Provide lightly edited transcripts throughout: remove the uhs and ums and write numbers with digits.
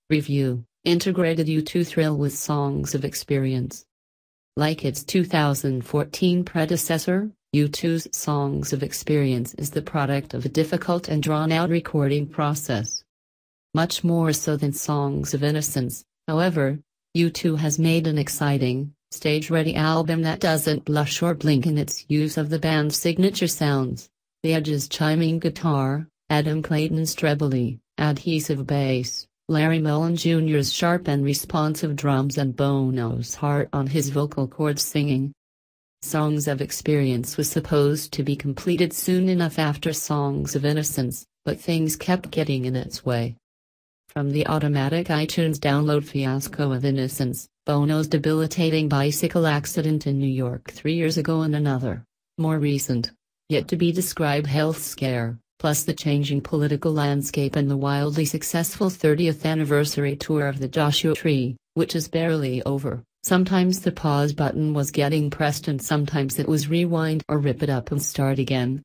Review: integrated U2 thrill with songs of experience. Like its 2014 predecessor, U2's Songs of Experience is the product of a difficult and drawn-out recording process. Much more so than Songs of Innocence, however, U2 has made an exciting, stage-ready album that doesn't blush or blink in its use of the band's signature sounds: The Edge's chiming guitar, Adam Clayton's trebly, adhesive bass, Larry Mullen Jr.'s sharp and responsive drums, and Bono's heart on his vocal cords singing. Songs of Experience was supposed to be completed soon enough after Songs of Innocence, but things kept getting in its way. From the automatic iTunes download fiasco of Innocence, Bono's debilitating bicycle accident in New York 3 years ago, and another, more recent, yet-to-be-described health scare, plus the changing political landscape and the wildly successful 30th anniversary tour of the Joshua Tree, which is barely over. Sometimes the pause button was getting pressed and sometimes it was rewind or rip it up and start again.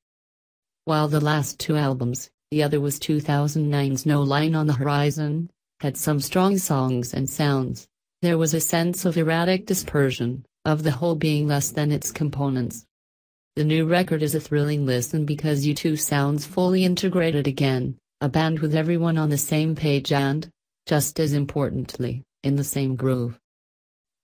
While the last two albums, the other was 2009's No Line on the Horizon, had some strong songs and sounds, there was a sense of erratic dispersion, of the whole being less than its components. The new record is a thrilling listen because U2 sounds fully integrated again, a band with everyone on the same page and, just as importantly, in the same groove.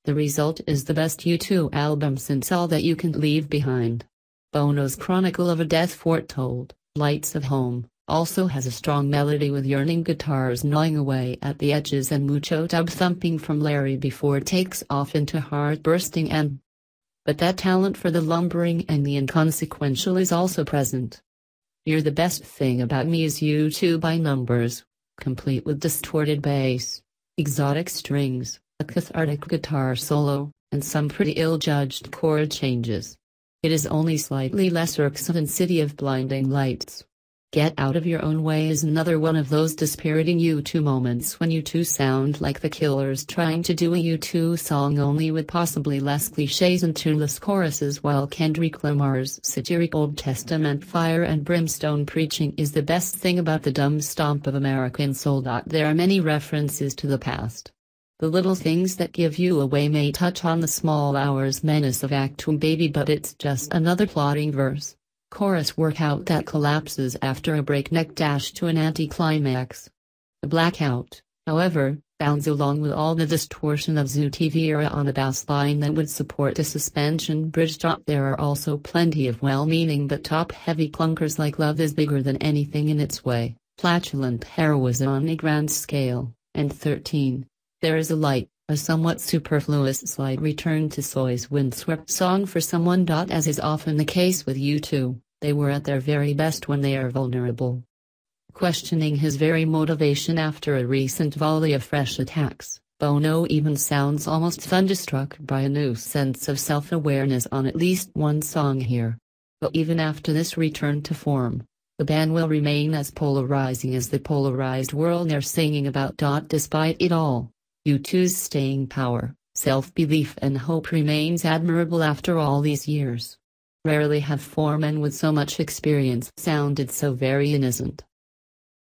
The result is the best U2 album since All That You Can Leave Behind. Bono's Chronicle of a Death Foretold, Lights of Home, also has a strong melody with yearning guitars gnawing away at the edges and mucho dub thumping from Larry before it takes off into heart-bursting and. But that talent for the lumbering and the inconsequential is also present. You're the Best Thing About Me is U2 by numbers, complete with distorted bass, exotic strings, a cathartic guitar solo, and some pretty ill-judged chord changes. It is only slightly less irksome than City of Blinding Lights. Get Out of Your Own Way is another one of those dispiriting U2 moments when U2 sound like the Killers trying to do a U2 song only with possibly less cliches and tuneless choruses, while Kendrick Lamar's satiric Old Testament fire and brimstone preaching is the best thing about the dumb stomp of American soul. There are many references to the past. The little things that give you away may touch on the small hours menace of Act 2 Baby, but it's just another plodding verse. Chorus workout that collapses after a breakneck dash to an anticlimax. The Blackout, however, bounds along with all the distortion of Zoo TV era on a bass line that would support a suspension bridge. There are also plenty of well-meaning but top-heavy clunkers like Love Is Bigger Than Anything in Its Way, Flatulent Heroism on a Grand Scale, and 13. There Is a Light, a somewhat superfluous slight return to Soy's windswept song for someone. As is often the case with U2, they were at their very best when they are vulnerable. Questioning his very motivation after a recent volley of fresh attacks, Bono even sounds almost thunderstruck by a new sense of self-awareness on at least one song here. But even after this return to form, the band will remain as polarizing as the polarized world they're singing about. Despite it all, U2's staying power, self-belief and hope remains admirable after all these years. Rarely have four men with so much experience sounded so very innocent.